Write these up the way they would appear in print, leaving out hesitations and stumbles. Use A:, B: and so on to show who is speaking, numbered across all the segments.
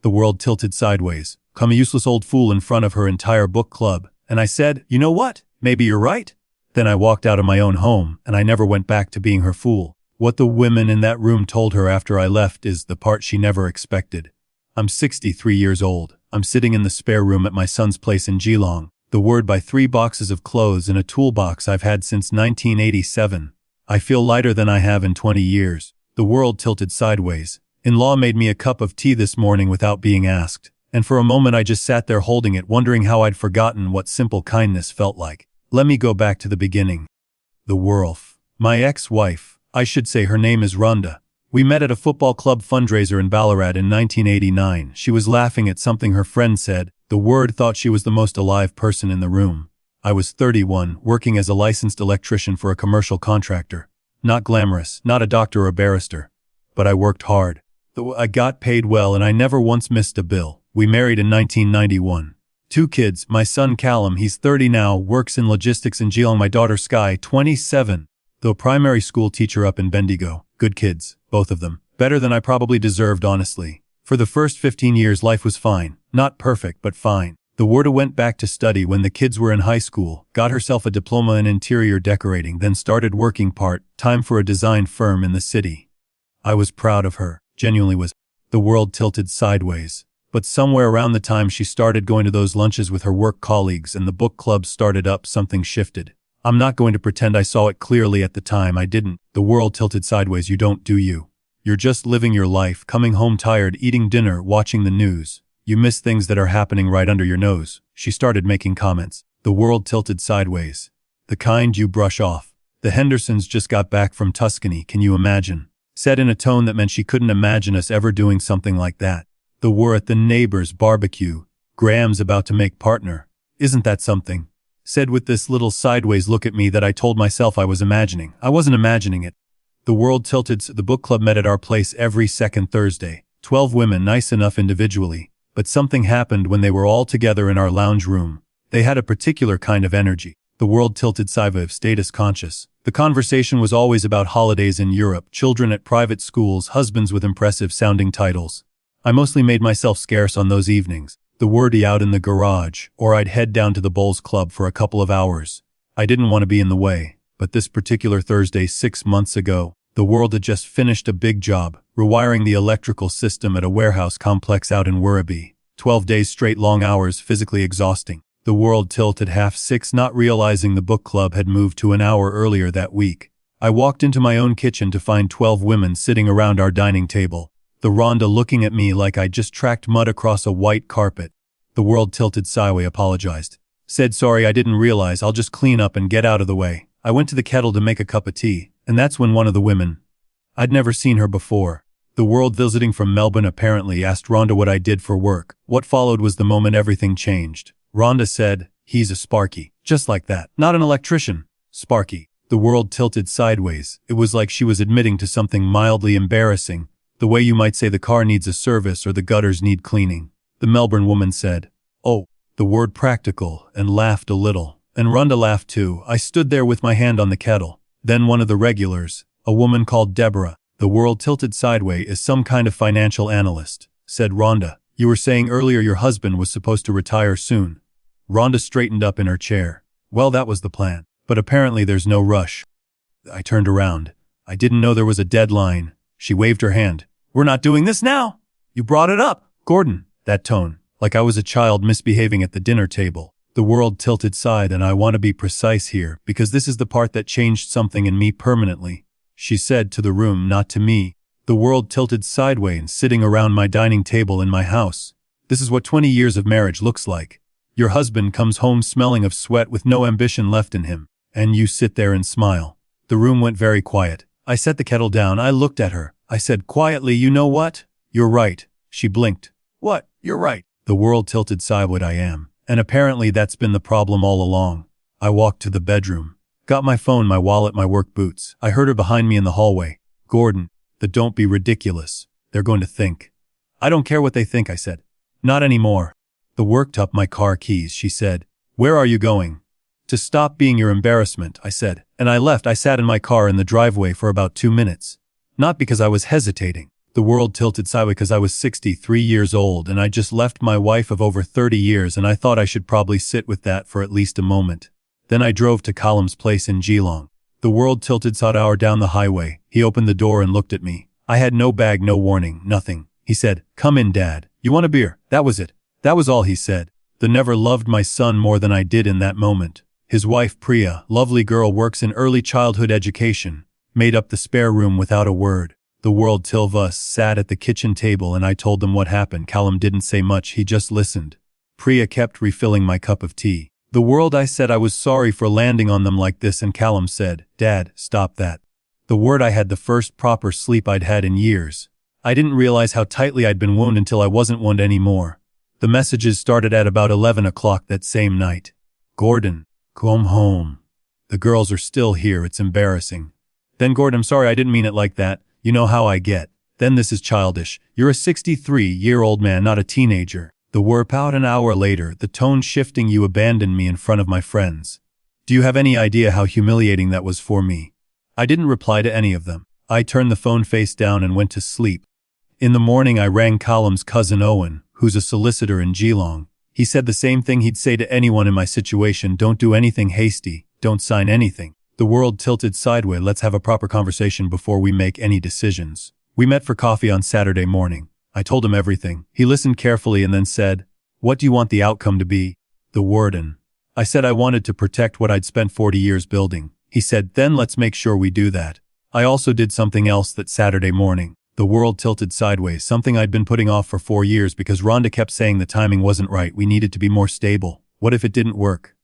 A: The world tilted sideways. Come a useless old fool in front of her entire book club. And I said, you know what? Maybe you're right. Then I walked out of my own home, and I never went back to being her fool. What the women in that room told her after I left is the part she never expected. I'm 63 years old. I'm sitting in the spare room at my son's place in Geelong. The word by 3 boxes of clothes and a toolbox I've had since 1987. I feel lighter than I have in 20 years. The world tilted sideways. In-law made me a cup of tea this morning without being asked, and for a moment I just sat there holding it, wondering how I'd forgotten what simple kindness felt like. Let me go back to the beginning. The world. My ex-wife, I should say her name is Rhonda. We met at a football club fundraiser in Ballarat in 1989. She was laughing at something her friend said. The word thought she was the most alive person in the room. I was 31, working as a licensed electrician for a commercial contractor. Not glamorous, not a doctor or barrister. But I worked hard. I got paid well and I never once missed a bill. We married in 1991. 2 kids, my son Callum, he's 30 now, works in logistics in Geelong. My daughter Sky, 27. Though primary school teacher up in Bendigo. Good kids, both of them. Better than I probably deserved, honestly. For the first 15 years life was fine. Not perfect, but fine. The Warda went back to study when the kids were in high school, got herself a diploma in interior decorating, then started working part-time for a design firm in the city. I was proud of her, genuinely was. The world tilted sideways. But somewhere around the time she started going to those lunches with her work colleagues and the book club started up, something shifted. I'm not going to pretend I saw it clearly at the time. I didn't. The world tilted sideways. You don't, do you? You're just living your life, coming home tired, eating dinner, watching the news. You miss things that are happening right under your nose. She started making comments. The world tilted sideways. The kind you brush off. The Hendersons just got back from Tuscany, can you imagine? Said in a tone that meant she couldn't imagine us ever doing something like that. The we're at the neighbor's barbecue. Graham's about to make partner. Isn't that something? Said with this little sideways look at me that I told myself I was imagining. I wasn't imagining it. The world tilted. The book club met at our place every second Thursday. 12 women, nice enough individually. But something happened when they were all together in our lounge room. They had a particular kind of energy. The world tilted sideways, status conscious. The conversation was always about holidays in Europe, children at private schools, husbands with impressive sounding titles. I mostly made myself scarce on those evenings. The wordy out in the garage, or I'd head down to the bowls club for a couple of hours. I didn't want to be in the way, but this particular Thursday 6 months ago, the world had just finished a big job, rewiring the electrical system at a warehouse complex out in Werribee. 12 days straight, long hours, physically exhausting. The world tilted 6:30, not realizing the book club had moved to an hour earlier that week. I walked into my own kitchen to find 12 women sitting around our dining table. The Rhonda looking at me like I'd just tracked mud across a white carpet. The world tilted sideways, apologized. Said sorry, I didn't realize, I'll just clean up and get out of the way. I went to the kettle to make a cup of tea, and that's when one of the women, I'd never seen her before. The world visiting from Melbourne apparently, asked Rhonda what I did for work. What followed was the moment everything changed. Rhonda said, he's a Sparky. Just like that. Not an electrician. Sparky. The world tilted sideways. It was like she was admitting to something mildly embarrassing. The way you might say the car needs a service or the gutters need cleaning. The Melbourne woman said, oh, the word practical, and laughed a little. And Rhonda laughed too. I stood there with my hand on the kettle. Then one of the regulars, a woman called Deborah. The world tilted sideways, is some kind of financial analyst. Said Rhonda, you were saying earlier your husband was supposed to retire soon. Rhonda straightened up in her chair. Well, that was the plan. But apparently there's no rush. I turned around. I didn't know there was a deadline. She waved her hand. We're not doing this now. You brought it up, Gordon. That tone, like I was a child misbehaving at the dinner table. The world tilted side, and I want to be precise here because this is the part that changed something in me permanently. She said to the room, not to me. The world tilted sideways and sitting around my dining table in my house. This is what 20 years of marriage looks like. Your husband comes home smelling of sweat with no ambition left in him. And you sit there and smile. The room went very quiet. I set the kettle down. I looked at her. I said quietly, you know what? You're right. She blinked. What? You're right. The world tilted sideways. I am. And apparently that's been the problem all along. I walked to the bedroom. Got my phone, my wallet, my work boots. I heard her behind me in the hallway. Gordon, don't be ridiculous. They're going to think. I don't care what they think, I said. Not anymore. The worked up my car keys, she said. Where are you going? To stop being your embarrassment, I said. And I left. I sat in my car in the driveway for about 2 minutes. Not because I was hesitating, The world tilted sideways because I was 63 years old and I just left my wife of over 30 years and I thought I should probably sit with that for at least a moment. Then I drove to Callum's place in Geelong. The world tilted side hour down the highway. He opened the door and looked at me. I had no bag, no warning, nothing. He said, "Come in, Dad. You want a beer?" That was it. That was all he said. The never loved my son more than I did in that moment. His wife Priya, lovely girl, works in early childhood education, made up the spare room without a word. The world till of us sat at the kitchen table and I told them what happened. Callum didn't say much, he just listened. Priya kept refilling my cup of tea. The world, I said I was sorry for landing on them like this, and Callum said, "Dad, stop that." The word, I had the first proper sleep I'd had in years. I didn't realize how tightly I'd been wounded until I wasn't wounded anymore. The messages started at about 11 o'clock that same night. "Gordon, come home. The girls are still here, it's embarrassing." Then, "Gordon, I'm sorry, I didn't mean it like that. You know how I get." Then, "This is childish. You're a 63-year-old man, not a teenager." The word, about an hour later, the tone shifting, "You abandoned me in front of my friends. Do you have any idea how humiliating that was for me?" I didn't reply to any of them. I turned the phone face down and went to sleep. In the morning I rang Callum's cousin Owen, who's a solicitor in Geelong. He said the same thing he'd say to anyone in my situation: don't do anything hasty, don't sign anything. The world tilted sideways. Let's have a proper conversation before we make any decisions. We met for coffee on Saturday morning. I told him everything. He listened carefully and then said, "What do you want the outcome to be?" The warden. I said I wanted to protect what I'd spent 40 years building. He said, "Then let's make sure we do that." I also did something else that Saturday morning. The world tilted sideways, something I'd been putting off for 4 years because Rhonda kept saying the timing wasn't right, we needed to be more stable. What if it didn't work?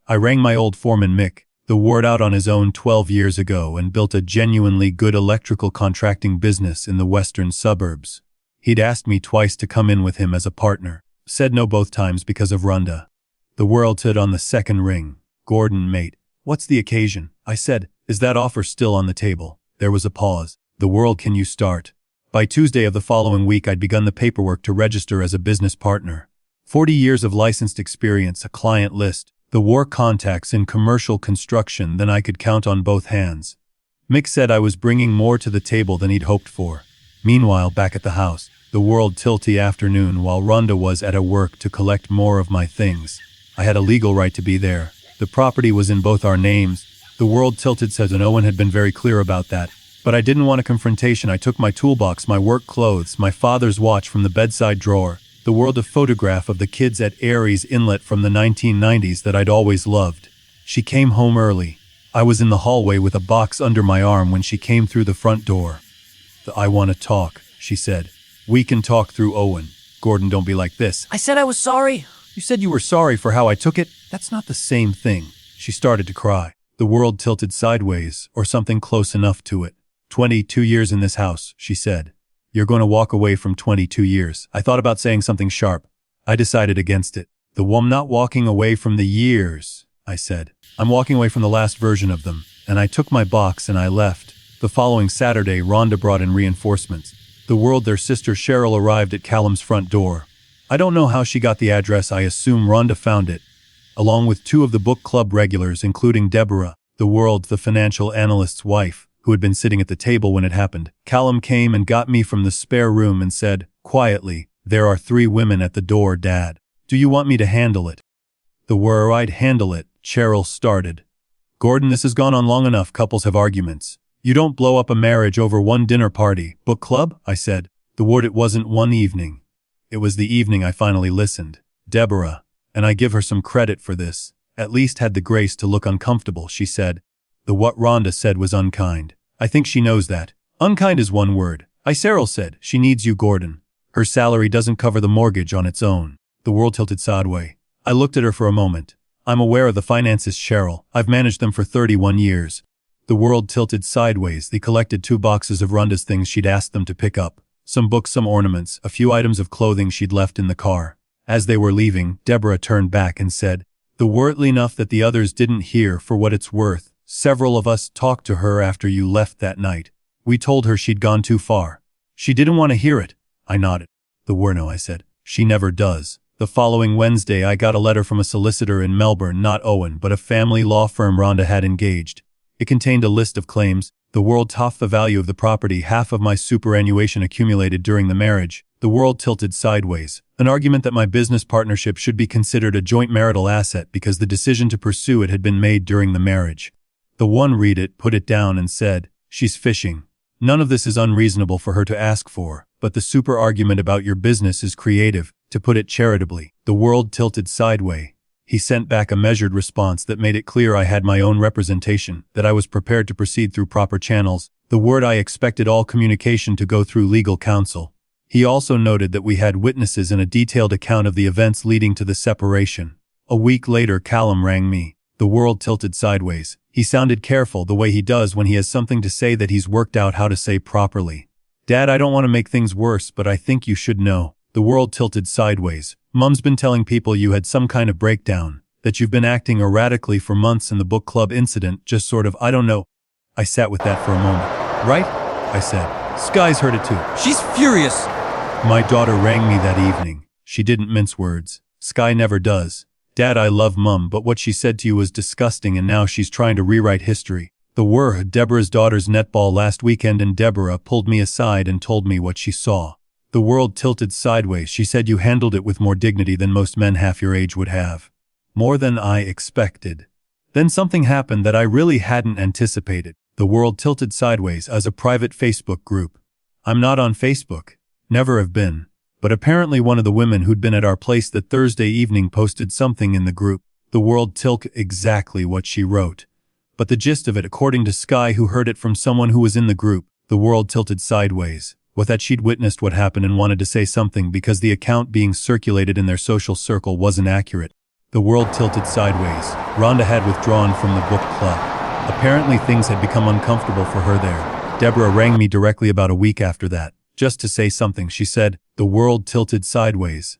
A: I rang my old foreman Mick, the ward out on his own 12 years ago and built a genuinely good electrical contracting business in the western suburbs. He'd asked me twice to come in with him as a partner. Said no both times because of Rhonda. The world stood on the second ring. "Gordon, mate, what's the occasion?" I said. "Is that offer still on the table?" There was a pause. The world, "Can you start?" By Tuesday of the following week I'd begun the paperwork to register as a business partner. 40 years of licensed experience, a client list, the war contacts in commercial construction than I could count on both hands. Mick said I was bringing more to the table than he'd hoped for. Meanwhile, back at the house, the world tilty afternoon while Rhonda was at her work to collect more of my things. I had a legal right to be there. The property was in both our names. The world tilted says, and Owen had been very clear about that. But I didn't want a confrontation. I took my toolbox, my work clothes, my father's watch from the bedside drawer, the world, a photograph of the kids at Aries Inlet from the 1990s that I'd always loved. She came home early. I was in the hallway with a box under my arm when she came through the front door. "I want to talk," she said. "We can talk through Owen." "Gordon, don't be like this." I said I was sorry. "You said you were sorry for how I took it." "That's not the same thing." She started to cry. The world tilted sideways, or something close enough to it. 22 years in this house, she said. "You're going to walk away from 22 years. I thought about saying something sharp. I decided against it. "The woman not walking away from the years," I said. "I'm walking away from the last version of them." And I took my box and I left. The following Saturday, Rhonda brought in reinforcements. The world, their sister Cheryl arrived at Callum's front door. I don't know how she got the address. I assume Rhonda found it, along with 2 of the book club regulars, including Deborah, the world, the financial analyst's wife, who had been sitting at the table when it happened. Callum came and got me from the spare room and said, quietly, "There are 3 women at the door, Dad. Do you want me to handle it?" I'd handle it, Cheryl started. "Gordon, this has gone on long enough. Couples have arguments. You don't blow up a marriage over one dinner party." "Book club?" I said. It wasn't one evening. It was the evening I finally listened. Deborah, and I give her some credit for this, at least had the grace to look uncomfortable. She said, "What Rhonda said was unkind. I think she knows that." "Unkind is one word." Cheryl said, "She needs you, Gordon. Her salary doesn't cover the mortgage on its own." The world tilted sideways. I looked at her for a moment. "I'm aware of the finances, Cheryl. I've managed them for 31 years. The world tilted sideways. They collected 2 boxes of Rhonda's things she'd asked them to pick up. Some books, some ornaments, a few items of clothing she'd left in the car. As they were leaving, Deborah turned back and said, "The wordly enough that the others didn't hear. For what it's worth, several of us talked to her after you left that night. We told her she'd gone too far. She didn't want to hear it." I nodded. "No," I said. "She never does." The following Wednesday I got a letter from a solicitor in Melbourne, not Owen, but a family law firm Rhonda had engaged. It contained a list of claims, The world half the value of the property, half of my superannuation accumulated during the marriage. The world tilted sideways. An argument that my business partnership should be considered a joint marital asset because the decision to pursue it had been made during the marriage. The one read it, put it down and said, "She's fishing. None of this is unreasonable for her to ask for, but the super argument about your business is creative, to put it charitably." The world tilted sideways. He sent back a measured response that made it clear I had my own representation, that I was prepared to proceed through proper channels. The word I expected all communication to go through legal counsel. He also noted that we had witnesses and a detailed account of the events leading to the separation. A week later, Callum rang me. The world tilted sideways. He sounded careful, the way he does when he has something to say that he's worked out how to say properly. "Dad, I don't want to make things worse, but I think you should know." The world tilted sideways. "Mum's been telling people you had some kind of breakdown, that you've been acting erratically for months and the book club incident just sort of, I don't know." I sat with that for a moment. "Right?" I said. "Sky's heard it too."
B: "She's furious."
A: My daughter rang me that evening. She didn't mince words. "Sky never does. Dad, I love Mum, but what she said to you was disgusting and now she's trying to rewrite history." The were Deborah's daughter's netball last weekend and Deborah pulled me aside and told me what she saw. The world tilted sideways. "She said you handled it with more dignity than most men half your age would have. More than I expected." Then something happened that I really hadn't anticipated. The world tilted sideways. As a private Facebook group. I'm not on Facebook. Never have been. But apparently one of the women who'd been at our place that Thursday evening posted something in the group. The world tilted exactly what she wrote. But the gist of it, according to Sky, who heard it from someone who was in the group, the world tilted sideways. With that, she'd witnessed what happened and wanted to say something because the account being circulated in their social circle wasn't accurate. The world tilted sideways. Rhonda had withdrawn from the book club. Apparently things had become uncomfortable for her there. Deborah rang me directly about a week after that, just to say something. She said, "The world tilted sideways.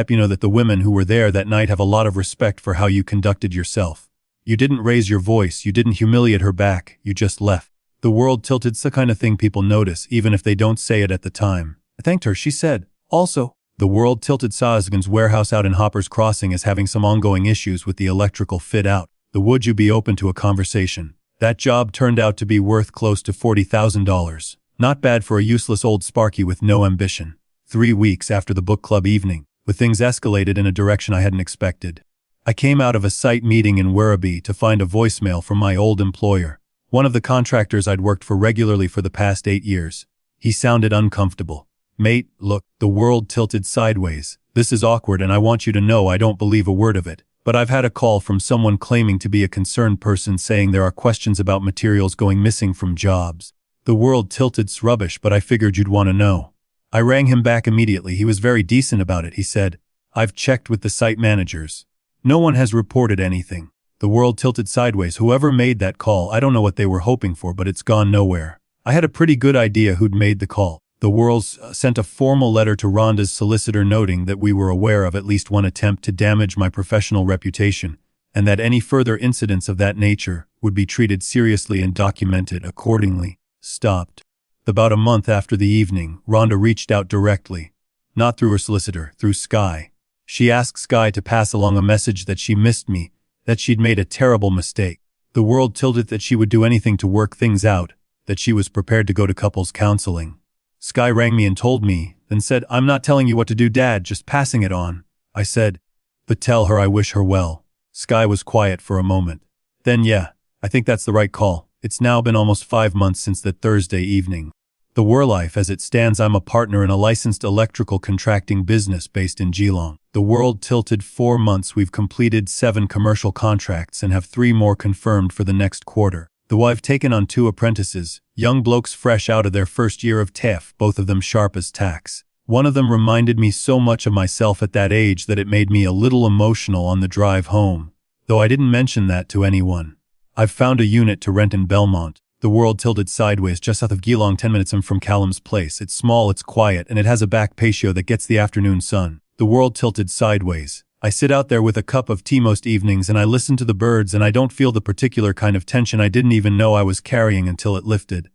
A: You know that the women who were there that night have a lot of respect for how you conducted yourself. You didn't raise your voice, you didn't humiliate her back, you just left." The world tilted. It's the kind of thing people notice, even if they don't say it at the time. "I thanked her," she said. "Also, the world tilted Sosgan's warehouse out in Hoppers Crossing is having some ongoing issues with the electrical fit out. Would you be open to a conversation? That job turned out to be worth close to $40,000. Not bad for a useless old Sparky with no ambition." 3 weeks after the book club evening, with things escalated in a direction I hadn't expected. I came out of a site meeting in Werribee to find a voicemail from my old employer. One of the contractors I'd worked for regularly for the past 8 years. He sounded uncomfortable. "Mate, look," the world tilted sideways. "This is awkward and I want you to know I don't believe a word of it. But I've had a call from someone claiming to be a concerned person saying there are questions about materials going missing from jobs." The world tilted's rubbish, but I figured you'd want to know. I rang him back immediately. He was very decent about it. He said, "I've checked with the site managers. No one has reported anything." The world tilted sideways. Whoever made that call, I don't know what they were hoping for, but it's gone nowhere. I had a pretty good idea who'd made the call. The world sent a formal letter to Rhonda's solicitor noting that we were aware of at least one attempt to damage my professional reputation, and that any further incidents of that nature would be treated seriously and documented accordingly. Stopped. About a month after the evening, Rhonda reached out directly. Not through her solicitor, through Sky. She asked Sky to pass along a message that she missed me, that she'd made a terrible mistake. The world tilted that she would do anything to work things out, that she was prepared to go to couples counseling. Sky rang me and told me, then said, "I'm not telling you what to do, Dad, just passing it on." I said, "But tell her I wish her well." Sky was quiet for a moment. Then yeah, I think that's the right call. It's now been almost 5 months since that Thursday evening. The Life as it stands, I'm a partner in a licensed electrical contracting business based in Geelong. The world tilted 4 months. We've completed 7 commercial contracts and have 3 more confirmed for the next quarter. Though I've taken on 2 apprentices, young blokes fresh out of their first year of TAFE, both of them sharp as tacks. One of them reminded me so much of myself at that age that it made me a little emotional on the drive home. Though I didn't mention that to anyone. I've found a unit to rent in Belmont. The world tilted sideways just south of Geelong, 10 minutes from Callum's place. It's small, it's quiet, and it has a back patio that gets the afternoon sun. The world tilted sideways. I sit out there with a cup of tea most evenings and I listen to the birds and I don't feel the particular kind of tension I didn't even know I was carrying until it lifted.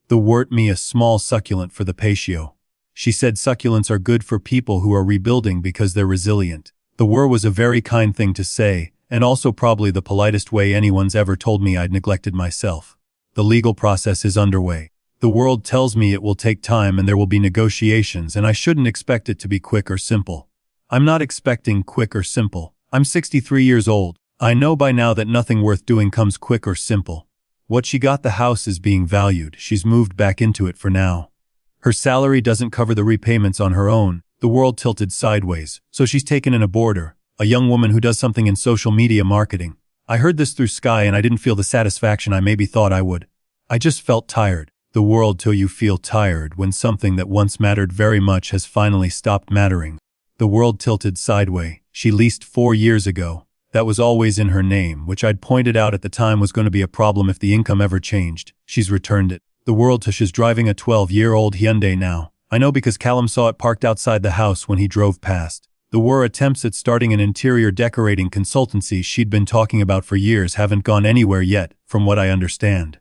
A: The wort me a small succulent for the patio. She said succulents are good for people who are rebuilding because they're resilient. The was a very kind thing to say, and also probably the politest way anyone's ever told me I'd neglected myself. The legal process is underway. The world tells me it will take time and there will be negotiations, and I shouldn't expect it to be quick or simple. I'm not expecting quick or simple. I'm 63 years old. I know by now that nothing worth doing comes quick or simple. What she got, the house is being valued. She's moved back into it for now. Her salary doesn't cover the repayments on her own. The world tilted sideways, so she's taken in a boarder, a young woman who does something in social media marketing. I heard this through Sky and I didn't feel the satisfaction I maybe thought I would. I just felt tired. The world till you feel tired when something that once mattered very much has finally stopped mattering. The world tilted sideways. She leased 4 years ago. That was always in her name, which I'd pointed out at the time was going to be a problem if the income ever changed. She's returned it. The world till she's driving a 12-year-old Hyundai now. I know because Callum saw it parked outside the house when he drove past. The were attempts at starting an interior decorating consultancy she'd been talking about for years haven't gone anywhere yet, from what I understand.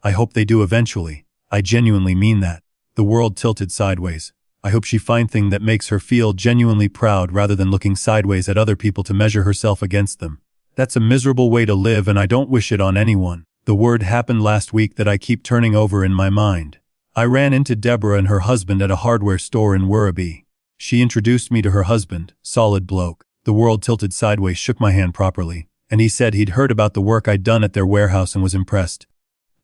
A: I hope they do eventually. I genuinely mean that. The world tilted sideways. I hope she finds thing that makes her feel genuinely proud rather than looking sideways at other people to measure herself against them. That's a miserable way to live and I don't wish it on anyone. The word happened last week that I keep turning over in my mind. I ran into Deborah and her husband at a hardware store in Werribee. She introduced me to her husband, solid bloke. The world tilted sideways, shook my hand properly, and he said he'd heard about the work I'd done at their warehouse and was impressed.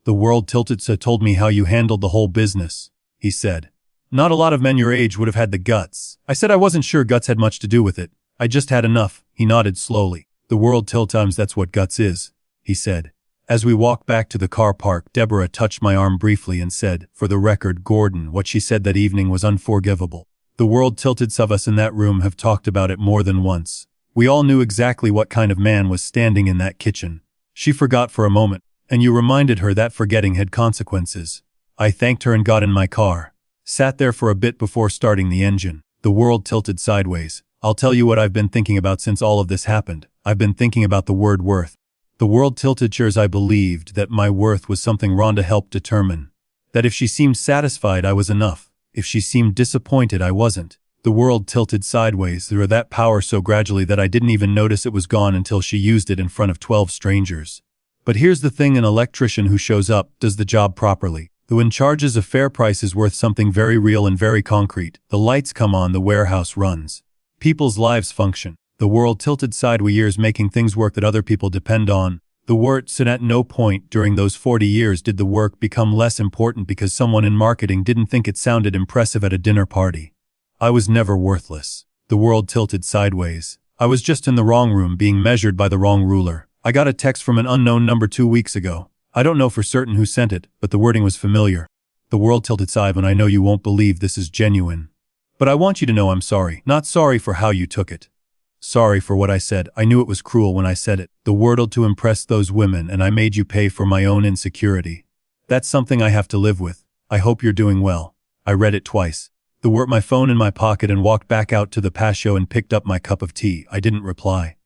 A: The world tilted told me how you handled the whole business, he said. Not a lot of men your age would have had the guts. I said I wasn't sure guts had much to do with it. I just had enough. He nodded slowly. The world times that's what guts is, he said. As we walked back to the car park, Deborah touched my arm briefly and said, for the record, Gordon, what she said that evening was unforgivable. The world tilted. Some of us in that room have talked about it more than once. We all knew exactly what kind of man was standing in that kitchen. She forgot for a moment, and you reminded her that forgetting had consequences. I thanked her and got in my car. Sat there for a bit before starting the engine. The world tilted sideways. I'll tell you what I've been thinking about since all of this happened. I've been thinking about the word worth. The world tilted cheers. I believed that my worth was something Rhonda helped determine. That if she seemed satisfied, I was enough. If she seemed disappointed, I wasn't. The world tilted sideways through that power so gradually that I didn't even notice it was gone until she used it in front of 12 strangers. But here's the thing, an electrician who shows up does the job properly. Who charges a fair price is worth something very real and very concrete. The lights come on, the warehouse runs. People's lives function. The world tilted sideways years making things work that other people depend on. The words, and at no point during those 40 years did the work become less important because someone in marketing didn't think it sounded impressive at a dinner party. I was never worthless. The world tilted sideways. I was just in the wrong room being measured by the wrong ruler. I got a text from an unknown number 2 weeks ago. I don't know for certain who sent it, but the wording was familiar. The world tilted side, and I know you won't believe this is genuine. But I want you to know I'm sorry. Not sorry for how you took it. Sorry for what I said. I knew it was cruel when I said it. The wordle to impress those women, and I made you pay for my own insecurity. That's something I have to live with. I hope you're doing well. I read it twice. The word, my phone in my pocket, and walked back out to the patio and picked up my cup of tea. I didn't reply.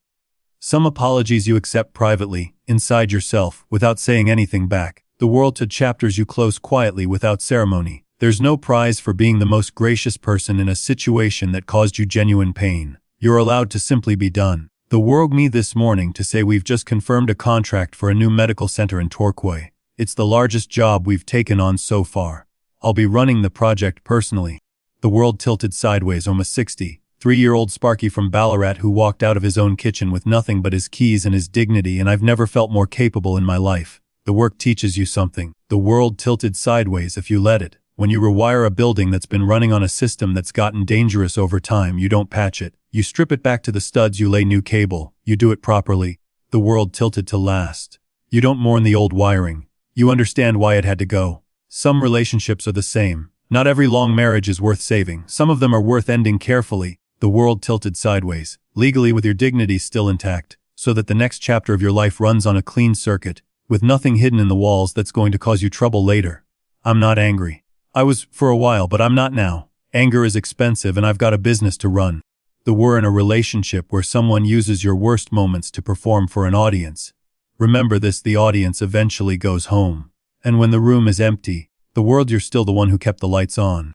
A: Some apologies you accept privately, inside yourself, without saying anything back. The world to chapters you close quietly without ceremony. There's no prize for being the most gracious person in a situation that caused you genuine pain. You're allowed to simply be done. The world me this morning to say we've just confirmed a contract for a new medical center in Torquay. It's the largest job we've taken on so far. I'll be running the project personally. The world tilted sideways. I'm a 63-year-old Sparky from Ballarat who walked out of his own kitchen with nothing but his keys and his dignity, and I've never felt more capable in my life. The work teaches you something. The world tilted sideways if you let it. When you rewire a building that's been running on a system that's gotten dangerous over time, you don't patch it. You strip it back to the studs, you lay new cable. You do it properly. The world tilted to last. You don't mourn the old wiring. You understand why it had to go. Some relationships are the same. Not every long marriage is worth saving. Some of them are worth ending carefully. The world tilted sideways, legally with your dignity still intact, so that the next chapter of your life runs on a clean circuit, with nothing hidden in the walls that's going to cause you trouble later. I'm not angry. I was for a while, but I'm not now. Anger is expensive and I've got a business to run. We're in a relationship where someone uses your worst moments to perform for an audience. Remember this, the audience eventually goes home. And when the room is empty, the world, you're still the one who kept the lights on.